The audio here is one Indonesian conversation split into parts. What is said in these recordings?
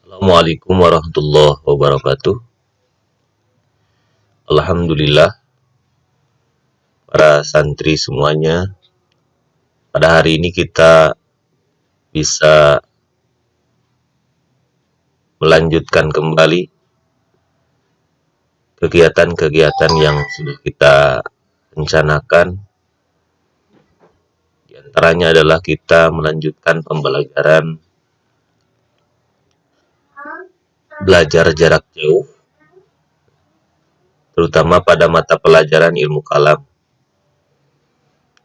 Assalamualaikum warahmatullahi wabarakatuh. Alhamdulillah, para santri semuanya. Pada hari ini kita bisa melanjutkan kembali kegiatan-kegiatan yang sudah kita rencanakan. Di antaranya adalah kita melanjutkan pembelajaran belajar jarak jauh, terutama pada mata pelajaran ilmu kalam.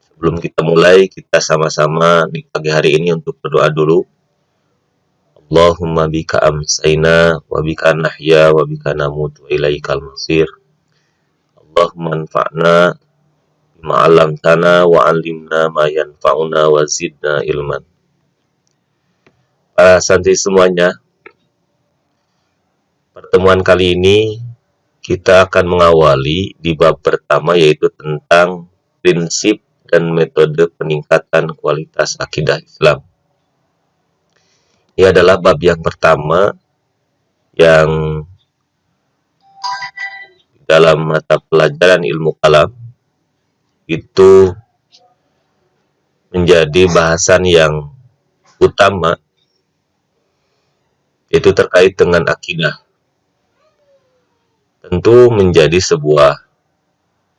Sebelum kita mulai, kita sama-sama di pagi hari ini untuk berdoa dulu. Allahumma bika amsayna wa bika nahya wa bika namut wa ilaikal masir. Allahumma anfa'na bima 'allamtana wa 'allimna ma yanfa'una wa zidna ilman. Para santri semuanya, pertemuan kali ini kita akan mengawali di bab pertama, yaitu tentang prinsip dan metode peningkatan kualitas akidah Islam. Ini adalah bab yang pertama yang dalam mata pelajaran ilmu kalam itu menjadi bahasan yang utama, yaitu terkait dengan akidah. Tentu menjadi sebuah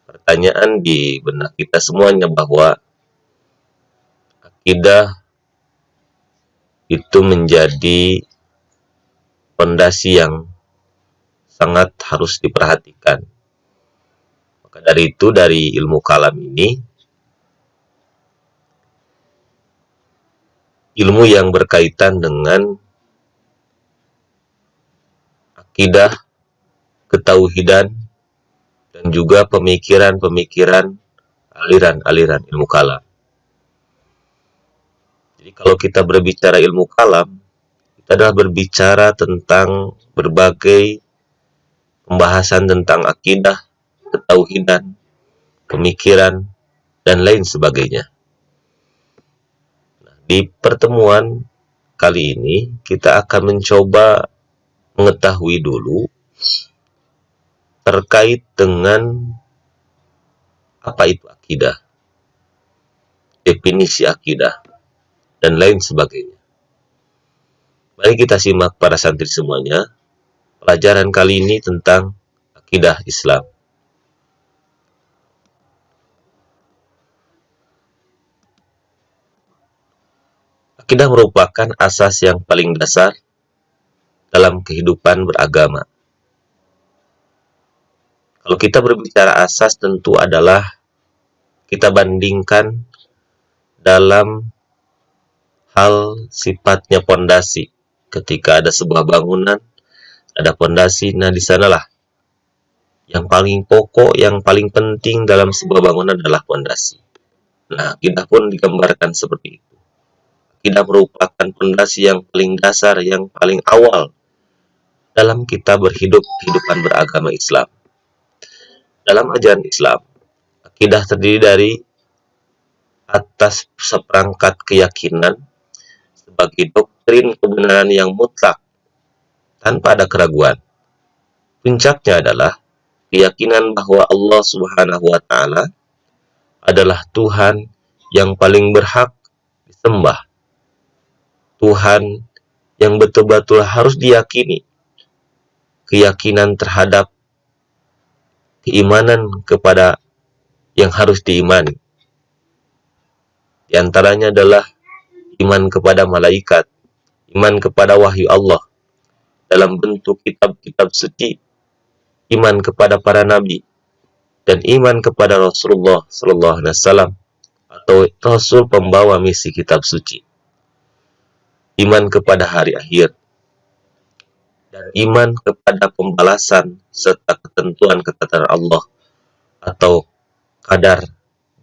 pertanyaan di benak kita semuanya bahwa akidah itu menjadi fondasi yang sangat harus diperhatikan. Maka dari itu, dari ilmu kalam ini, ilmu yang berkaitan dengan akidah, ketauhidan, dan juga pemikiran-pemikiran aliran-aliran ilmu kalam. Jadi kalau kita berbicara ilmu kalam, kita adalah berbicara tentang berbagai pembahasan tentang akidah, ketauhidan, pemikiran, dan lain sebagainya. Nah, di pertemuan kali ini, kita akan mencoba mengetahui dulu terkait dengan apa itu akidah, definisi akidah, dan lain sebagainya. Mari kita simak para santri semuanya, pelajaran kali ini tentang akidah Islam. Akidah merupakan asas yang paling dasar dalam kehidupan beragama. Kalau kita berbicara asas, tentu adalah kita bandingkan dalam hal sifatnya pondasi. Ketika ada sebuah bangunan, ada pondasi, nah di sanalah yang paling pokok, yang paling penting dalam sebuah bangunan adalah pondasi. Nah, akidah pun digambarkan seperti itu. Akidah merupakan pondasi yang paling dasar, yang paling awal dalam kita berhidup kehidupan beragama Islam. Dalam ajaran Islam, akidah terdiri dari atas seperangkat keyakinan sebagai doktrin kebenaran yang mutlak tanpa ada keraguan. Puncaknya adalah keyakinan bahwa Allah Subhanahu wa Ta'ala adalah Tuhan yang paling berhak disembah, Tuhan yang betul-betul harus diyakini. Keyakinan terhadap keimanan kepada yang harus diimani. Di antaranya adalah iman kepada malaikat, iman kepada wahyu Allah dalam bentuk kitab-kitab suci, iman kepada para nabi, dan iman kepada Rasulullah Sallallahu Alaihi Wasallam atau Rasul pembawa misi kitab suci, iman kepada hari akhir, dan iman kepada pembalasan serta ketentuan Allah atau kadar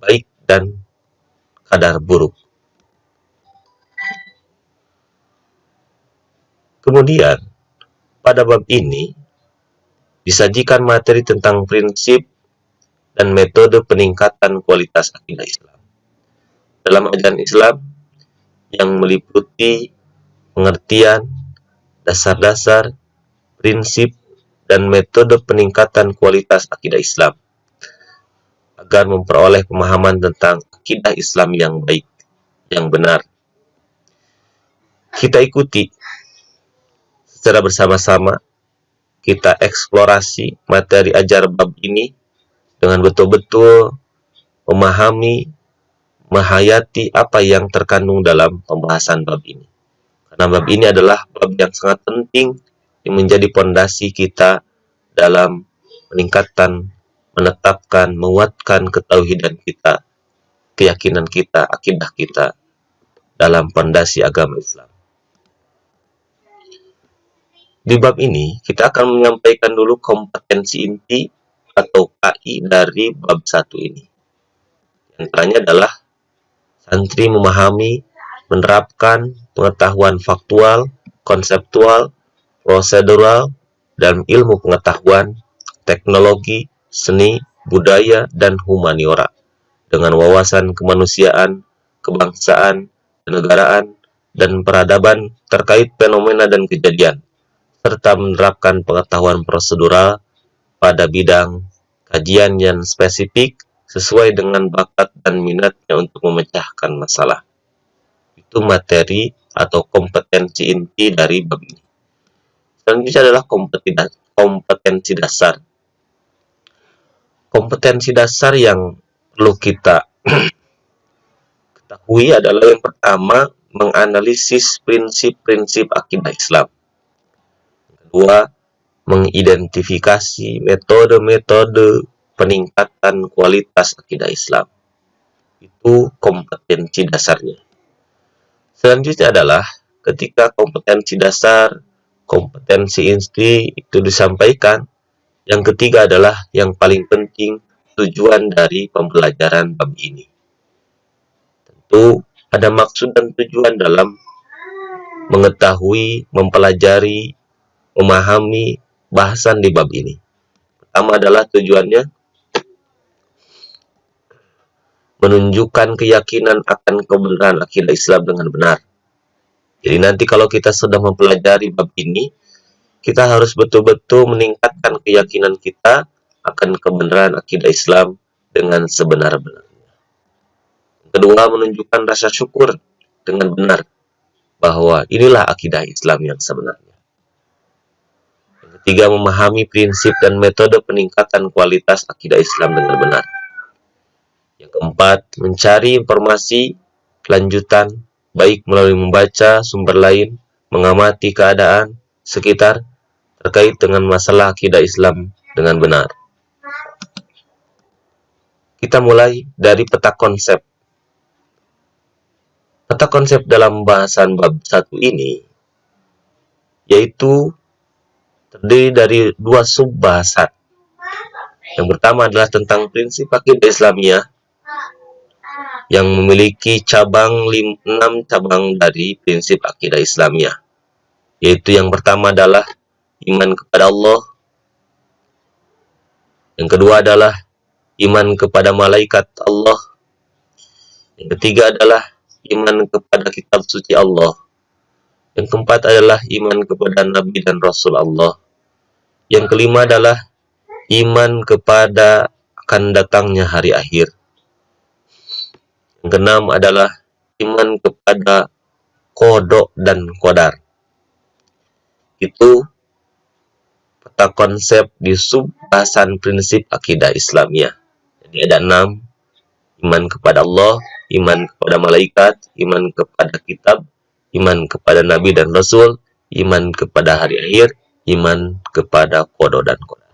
baik dan kadar buruk. Kemudian, pada bab ini disajikan materi tentang prinsip dan metode peningkatan kualitas akidah Islam. Dalam ajaran Islam yang meliputi pengertian, dasar-dasar, prinsip, dan metode peningkatan kualitas akidah Islam agar memperoleh pemahaman tentang akidah Islam yang baik, yang benar. Kita ikuti secara bersama-sama, kita eksplorasi materi ajar bab ini dengan betul-betul memahami, menghayati apa yang terkandung dalam pembahasan bab ini. Karena bab ini adalah bab yang sangat penting yang menjadi pondasi kita dalam meningkatkan, menetapkan, menguatkan ketauhidan kita, keyakinan kita, akidah kita dalam pondasi agama Islam. Di bab ini, kita akan menyampaikan dulu kompetensi inti atau KI dari bab 1 ini. Yang antaranya adalah santri memahami, menerapkan pengetahuan faktual, konseptual, prosedural, dan ilmu pengetahuan, teknologi, seni, budaya, dan humaniora dengan wawasan kemanusiaan, kebangsaan, kenegaraan, dan peradaban terkait fenomena dan kejadian, serta menerapkan pengetahuan prosedural pada bidang kajian yang spesifik sesuai dengan bakat dan minatnya untuk memecahkan masalah. Itu materi atau kompetensi inti dari bab ini. Selanjutnya adalah kompetensi dasar. Kompetensi dasar yang perlu kita ketahui adalah yang pertama, menganalisis prinsip-prinsip akidah Islam. Kedua, mengidentifikasi metode-metode peningkatan kualitas akidah Islam. Itu kompetensi dasarnya. Selanjutnya adalah ketika kompetensi dasar, kompetensi inti itu disampaikan, yang ketiga adalah yang paling penting, tujuan dari pembelajaran bab ini. Tentu ada maksud dan tujuan dalam mengetahui, mempelajari, memahami bahasan di bab ini. Pertama adalah tujuannya menunjukkan keyakinan akan kebenaran akidah Islam dengan benar. Jadi nanti kalau kita sudah mempelajari bab ini, kita harus betul-betul meningkatkan keyakinan kita akan kebenaran akidah Islam dengan sebenar-benarnya. Kedua, menunjukkan rasa syukur dengan benar bahwa inilah akidah Islam yang sebenarnya. Ketiga, memahami prinsip dan metode peningkatan kualitas akidah Islam dengan benar. Yang keempat, mencari informasi lanjutan, baik melalui membaca sumber lain, mengamati keadaan sekitar terkait dengan masalah akidah Islam dengan benar. Kita mulai dari peta konsep. Peta konsep dalam bahasan bab 1 ini yaitu terdiri dari 2 sub-bahasan. Yang pertama adalah tentang prinsip akidah Islamiyah yang memiliki 6 cabang dari prinsip akidah Islamiyah. Yaitu yang pertama adalah iman kepada Allah. Yang kedua adalah iman kepada malaikat Allah. Yang ketiga adalah iman kepada kitab suci Allah. Yang keempat adalah iman kepada Nabi dan Rasul Allah. Yang kelima adalah iman kepada akan datangnya hari akhir. Yang keenam adalah iman kepada qada dan qadar. Itu peta konsep di sub-bahasan prinsip akidah Islamiyah. Jadi ada 6, iman kepada Allah, iman kepada malaikat, iman kepada kitab, iman kepada Nabi dan Rasul, iman kepada hari akhir, iman kepada qada dan qadar.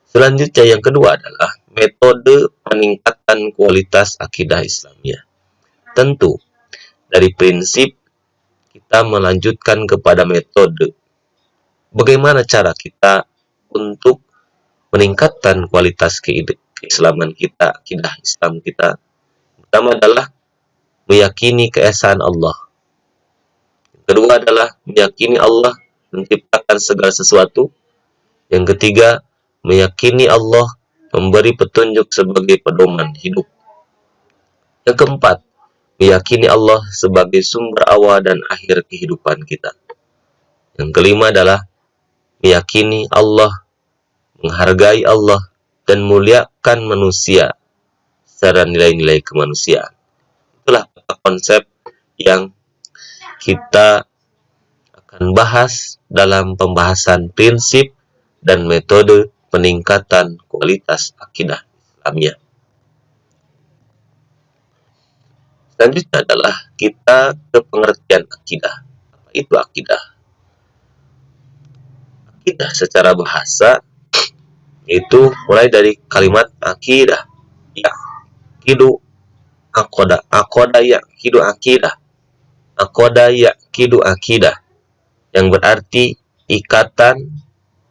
Selanjutnya yang kedua adalah metode peningkatan kualitas akidah Islamiyah. Tentu dari prinsip kita melanjutkan kepada metode. Bagaimana cara kita untuk meningkatkan kualitas keislaman kita, akidah Islam kita? Pertama adalah meyakini keesaan Allah. Kedua adalah meyakini Allah menciptakan segala sesuatu. Yang ketiga, meyakini Allah memberi petunjuk sebagai pedoman hidup. Yang keempat, meyakini Allah sebagai sumber awal dan akhir kehidupan kita. Yang kelima adalah meyakini Allah, menghargai Allah, dan muliakan manusia secara nilai-nilai kemanusiaan. Itulah konsep yang kita akan bahas dalam pembahasan prinsip dan metode peningkatan kualitas akidah Islamiyah. Selanjutnya adalah kita ke pengertian akidah. Apa itu akidah? Akidah secara bahasa itu mulai dari kalimat akidah, yakidu, akoda yakidu akidah, akoda yakidu akidah, yang berarti ikatan,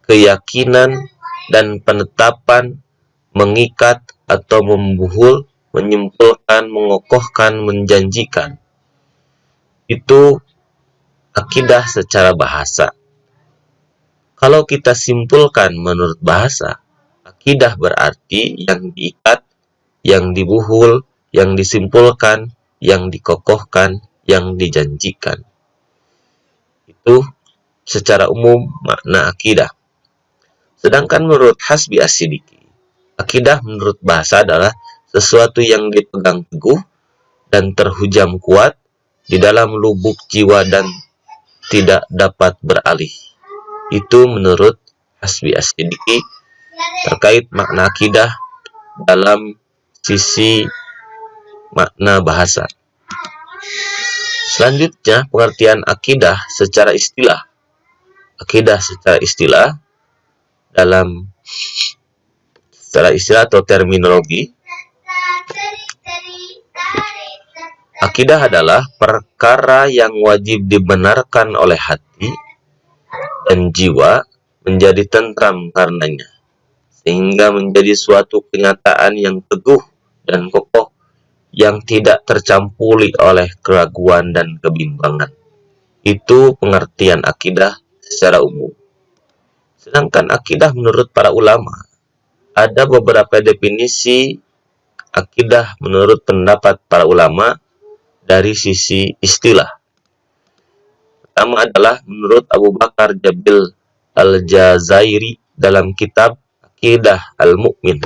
keyakinan, dan penetapan, mengikat atau membuhul, menyimpulkan, mengokohkan, menjanjikan. Itu akidah secara bahasa. Kalau kita simpulkan menurut bahasa, akidah berarti yang diikat, yang dibuhul, yang disimpulkan, yang dikokohkan, yang dijanjikan. Itu secara umum makna akidah. Sedangkan menurut Hasbi As-Siddiqi, akidah menurut bahasa adalah sesuatu yang dipegang teguh dan terhujam kuat di dalam lubuk jiwa dan tidak dapat beralih. Itu menurut Hasbi As-Siddiqi terkait makna akidah dalam sisi makna bahasa. Selanjutnya, pengertian akidah secara istilah. Akidah secara istilah dalam secara istilah atau terminologi, akidah adalah perkara yang wajib dibenarkan oleh hati dan jiwa menjadi tentram karenanya, sehingga menjadi suatu kenyataan yang teguh dan kokoh yang tidak tercampuri oleh keraguan dan kebimbangan. Itu pengertian akidah secara umum. Sedangkan akidah menurut para ulama, ada beberapa definisi akidah menurut pendapat para ulama dari sisi istilah. Pertama adalah menurut Abu Bakar Jabil Al-Jazairi dalam kitab Aqidah Al-Mu'min.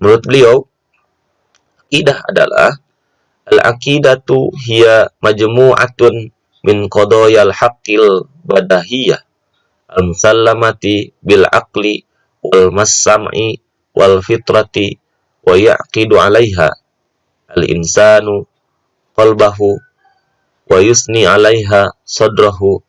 Menurut beliau, akidah adalah al-aqidatu hiya majmu'atun min qadayal haqqil badahiyah al-musallamati bil aqli wal massam'i wal fitrati wa yaqidu 'alaiha al-insanu qalbahu wa yusni 'alaiha sadrahu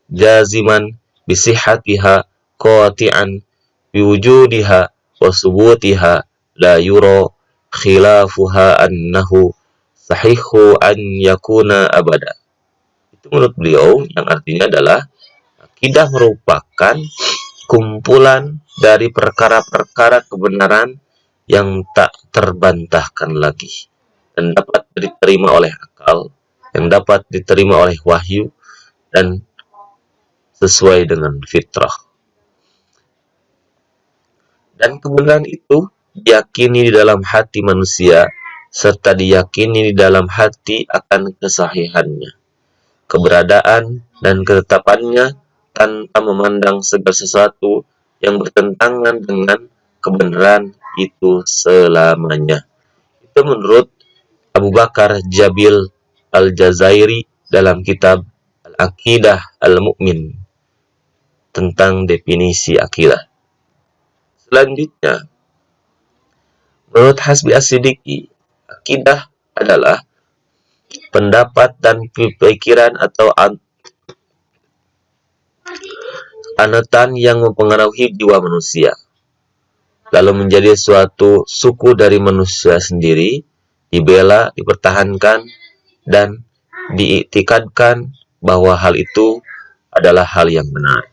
jaziman bisihhatiha qati'an biwujudiha wa subutiha la yura khilafuha annahu sahihu an yakuna abada. Itu menurut beliau yang artinya adalah akidah merupakan kumpulan dari perkara-perkara kebenaran yang tak terbantahkan lagi dan dapat diterima oleh akal, yang dapat diterima oleh wahyu dan sesuai dengan fitrah. Dan kebenaran itu diyakini di dalam hati manusia serta diyakini di dalam hati akan kesahihannya, keberadaan dan ketetapannya tanpa memandang segala sesuatu yang bertentangan dengan kebenaran itu selamanya. Itu menurut Abu Bakar Jabil Al-Jazairi dalam kitab Al-Aqidah Al-Mu'min tentang definisi akidah. Selanjutnya, menurut Hasbi As-Siddiqi, akidah adalah pendapat dan pikiran atau anatan yang mempengaruhi jiwa manusia, lalu menjadi suatu suku dari manusia sendiri, dibela, dipertahankan, dan diiktikadkan bahwa hal itu adalah hal yang benar.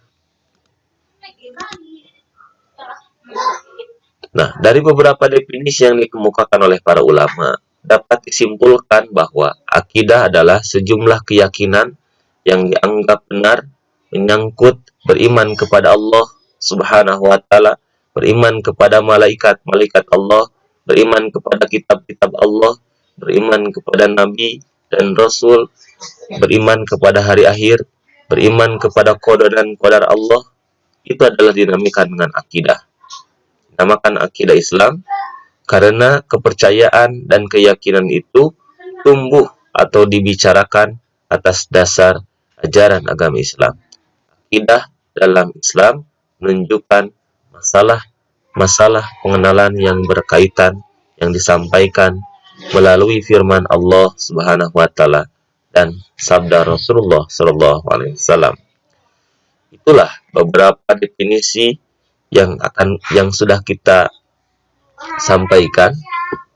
Nah, dari beberapa definisi yang dikemukakan oleh para ulama, dapat disimpulkan bahwa akidah adalah sejumlah keyakinan yang dianggap benar menyangkut beriman kepada Allah Subhanahu wa taala, beriman kepada malaikat-malaikat Allah, beriman kepada kitab-kitab Allah, beriman kepada nabi dan rasul, beriman kepada hari akhir, beriman kepada qada dan qadar Allah, itu adalah dinamakan dengan akidah. Dinamakan akidah Islam karena kepercayaan dan keyakinan itu tumbuh atau dibicarakan atas dasar ajaran agama Islam. Akidah dalam Islam menunjukkan masalah pengenalan yang berkaitan yang disampaikan melalui firman Allah Subhanahu wa taala dan sabda Rasulullah sallallahu alaihi wasallam. Itulah beberapa definisi yang sudah kita sampaikan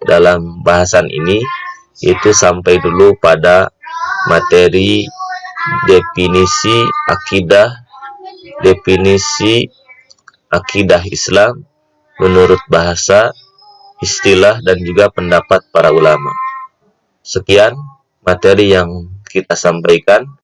dalam bahasan ini, itu sampai dulu pada materi definisi akidah Islam menurut bahasa, istilah, dan juga pendapat para ulama. Sekian materi yang kita sampaikan.